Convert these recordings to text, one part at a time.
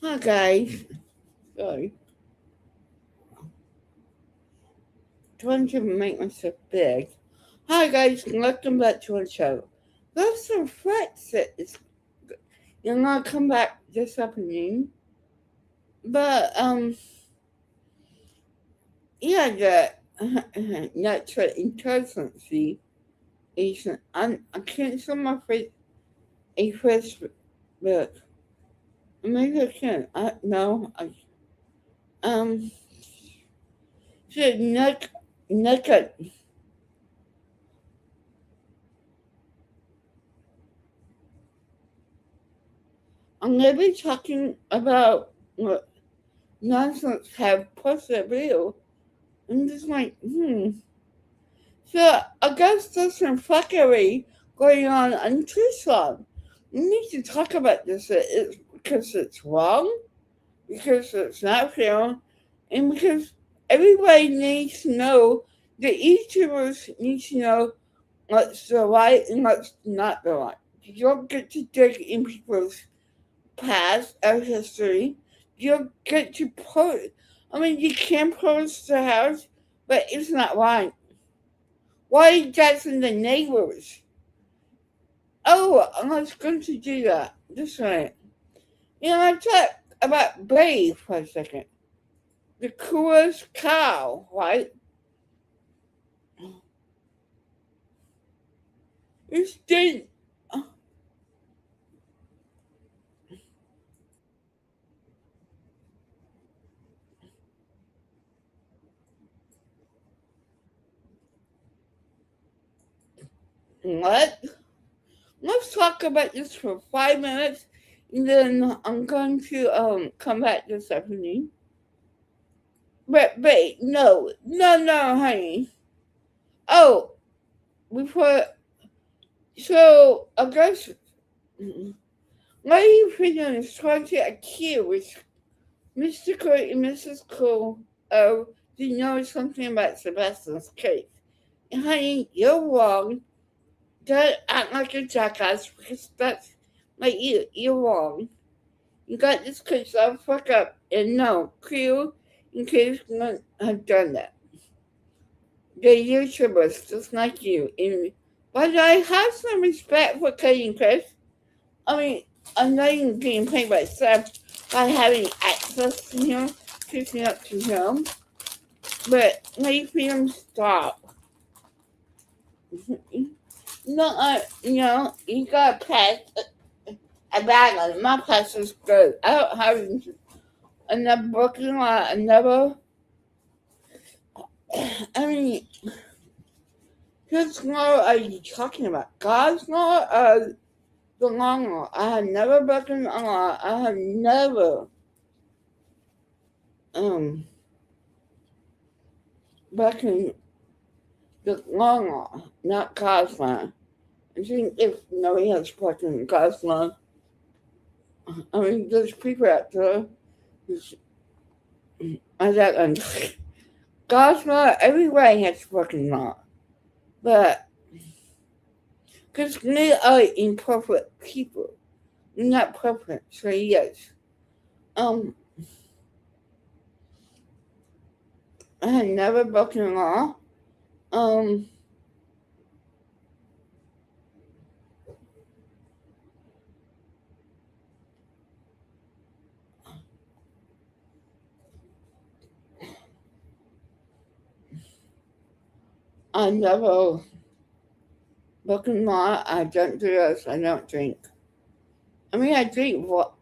Hi guys. Sorry. Trying to make myself big. Hi guys, welcome back to our show. There's some threats that is you're gonna come back this afternoon. But yeah, the natural intelligence is I can't see my face a first book. Maybe I can. I no I so naked. I'm gonna be talking about what nonsense have possible. I'm just like, So I guess there's some fuckery going on in Tucson. We need to talk about this because it's wrong, because it's not fair, and because everybody needs to know, the YouTubers need to know what's the right and what's not the right. You don't get to dig in people's past or history. You don't get to post. I mean, you can post the house, but it's not right. Why are you judging the neighbors? Oh, I was going to do that. Just a minute. I talk about Brave for a second. The coolest cow, right? It's did what? Let's talk about this for 5 minutes, and then I'm going to come back this afternoon. But wait, no, honey. Oh, before I guess what are you feeling is trying to accuse Mr. Cool and Mrs. Cool of you know something about Sebastian's case. And honey, you're wrong. Don't act like a jackass because that's like you're wrong. You got this case all fuck up and no, Crew and Chris wouldn't have done that. They're YouTubers just like you. And but I have some respect for Kate and Chris. I mean, I'm not even being paid by Seth by having access to him, picking up to him. But maybe him stop. No, you got to pass a bag on my pass is good. I don't have another booking or another. I mean, whose law are you talking about? God's law or the long law? I have never broken a law. I have never um broken the long law, not God's law. I think if nobody has broken God's law, I mean, there's people out there who's I don't God's law, everybody has broken law. But, because we are imperfect people. We're not perfect, so yes. Um, I have never broken law. Um, I never broken law. I don't do this. I don't drink. I mean, I drink what?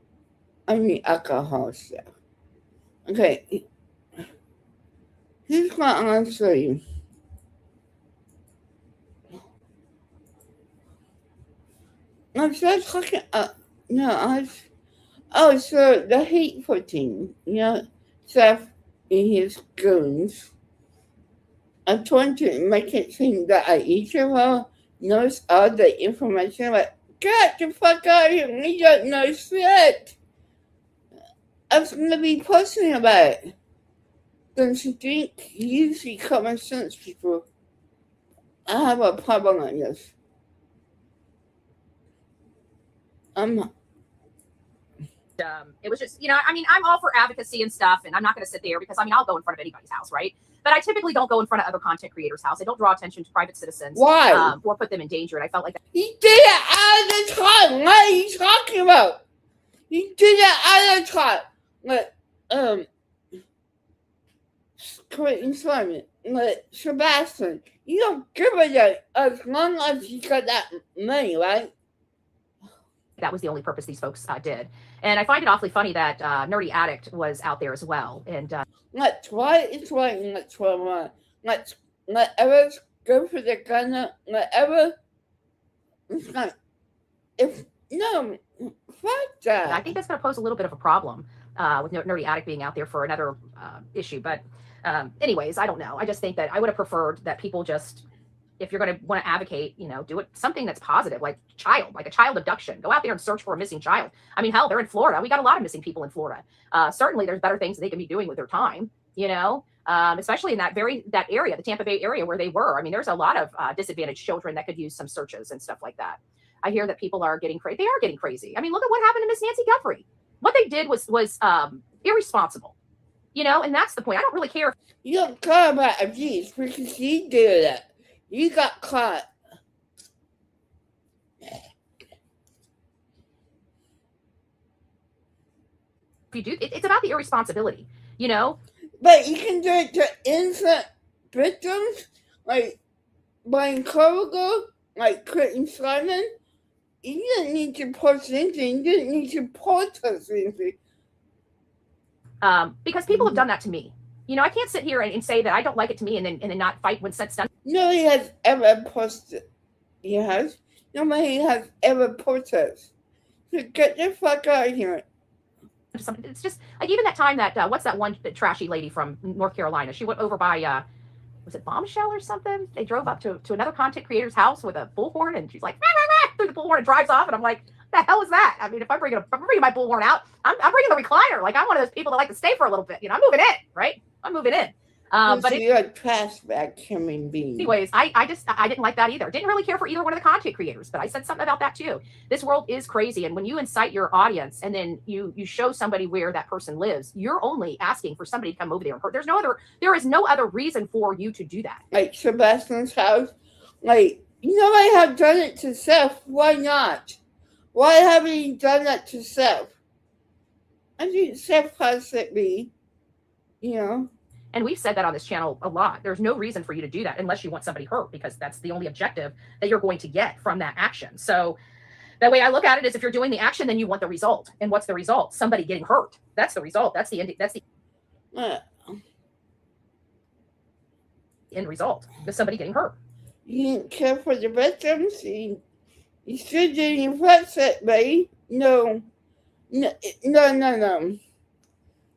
I mean, alcohol stuff. Okay, here's my answer. I'm just talking. No, I was. Oh, so the hateful thing, Seth and his goons are trying to make it seem that each of us knows all the information. Like, get the fuck out of here! We don't know shit. I was gonna be posting about it. Don't you think? Usually, common sense people. I have a problem on this. Um, It was just, I mean, I'm all for advocacy and stuff, and I'm not going to sit there because, I mean, I'll go in front of anybody's house, right? But I typically don't go in front of other content creators' house. I don't draw attention to private citizens. Why? Or put them in danger. And I felt like that. He did it all the time. What are you talking about? He did it all the time. Like, Clinton Simon, like Sebastian. You don't give a damn as long as you got that money, right? That was the only purpose these folks did. And I find it awfully funny that Nerdy Addict was out there as well. And let's why it's right. Let's let ever go for the gun. Let ever. It's not. If no, fuck that. I think that's going to pose a little bit of a problem with Nerdy Addict being out there for another issue. But anyways, I don't know. I just think that I would have preferred that people just, if you're going to want to advocate, do it something that's positive, like a child abduction. Go out there and search for a missing child. I mean, hell, they're in Florida. We got a lot of missing people in Florida. Certainly, there's better things they can be doing with their time. Especially in that area, the Tampa Bay area where they were. I mean, there's a lot of disadvantaged children that could use some searches and stuff like that. I hear that people are getting crazy. They are getting crazy. I mean, look at what happened to Miss Nancy Guthrie. What they did was irresponsible. And that's the point. I don't really care. You don't care about abuse because you did it. You got caught. If you do, it's about the irresponsibility, But you can do it to innocent victims, like Brian Cargill, like Clinton Simon. You didn't need to post anything. You didn't need to protest anything. Because people have done that to me. I can't sit here and say that I don't like it to me and then not fight when it's done. Nobody has ever posted. Yes. Nobody has ever protested. So get the fuck out of here. It's just like even that time that what's that one trashy lady from North Carolina? She went over by was it Bombshell or something? They drove up to another content creator's house with a bullhorn, and she's like rah, rah, rah, through the bullhorn and drives off. And I'm like, the hell is that? I mean, if I'm bringing my bullhorn out, I'm bringing the recliner. Like, I'm one of those people that like to stay for a little bit. I'm moving in, right? I'm moving in. But you're a trash bag human being. Anyways, I didn't like that either. Didn't really care for either one of the content creators, but I said something about that too. This world is crazy, and when you incite your audience and then you show somebody where that person lives, you're only asking for somebody to come over there and hurt. There is no other reason for you to do that. Like Sebastian's house, like I have done it to Seth. Why not? Why haven't you done that to Seth? I think Seth has to be, And we've said that on this channel a lot. There's no reason for you to do that unless you want somebody hurt, because that's the only objective that you're going to get from that action. So that way I look at it is, if you're doing the action, then you want the result. And what's the result? Somebody getting hurt. That's the result. That's the end result. Is somebody getting hurt. You didn't care for the victims. You still didn't press it, babe. No. You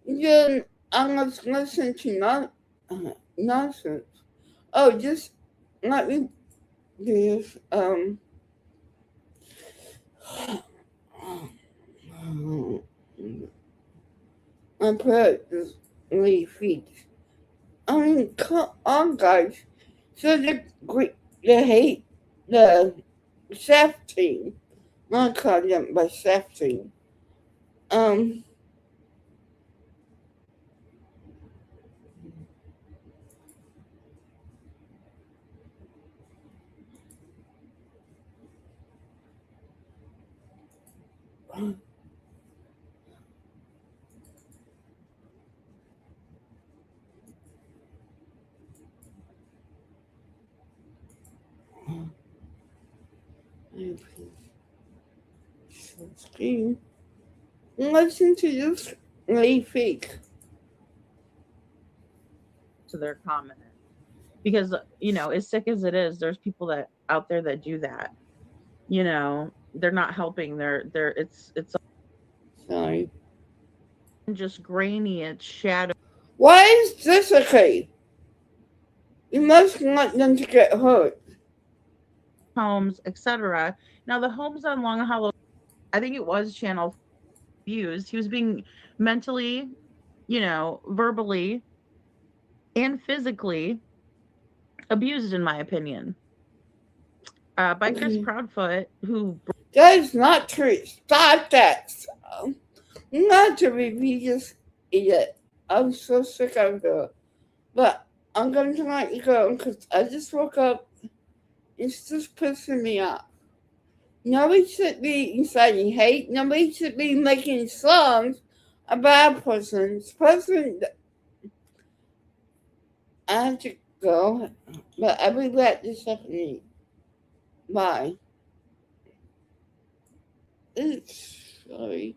didn't. I'm not listening to nonsense. Oh, just let me do this. I put this really feet. I mean, come on, guys. So they hate the Seth team. Not call them by Seth team. Screen. Listen to this lady fake. To their comment, because as sick as it is, there's people that out there that do that. They're not helping. It's Sorry. Just grainy. It's shadow. Why is this okay? You must want them to get hurt. Homes, etc. Now the homes on Long Hollow, I think it was channel abused. He was being mentally, verbally and physically abused, in my opinion, by Chris Proudfoot, who... That is not true. Stop that. Not to repeat this idiot. I'm so sick of her. But I'm going to let you go because I just woke up. It's just pissing me off. Nobody should be inciting hate. Nobody should be making songs about a person. I have to go. But I'll be back this afternoon. Bye. Oops, sorry.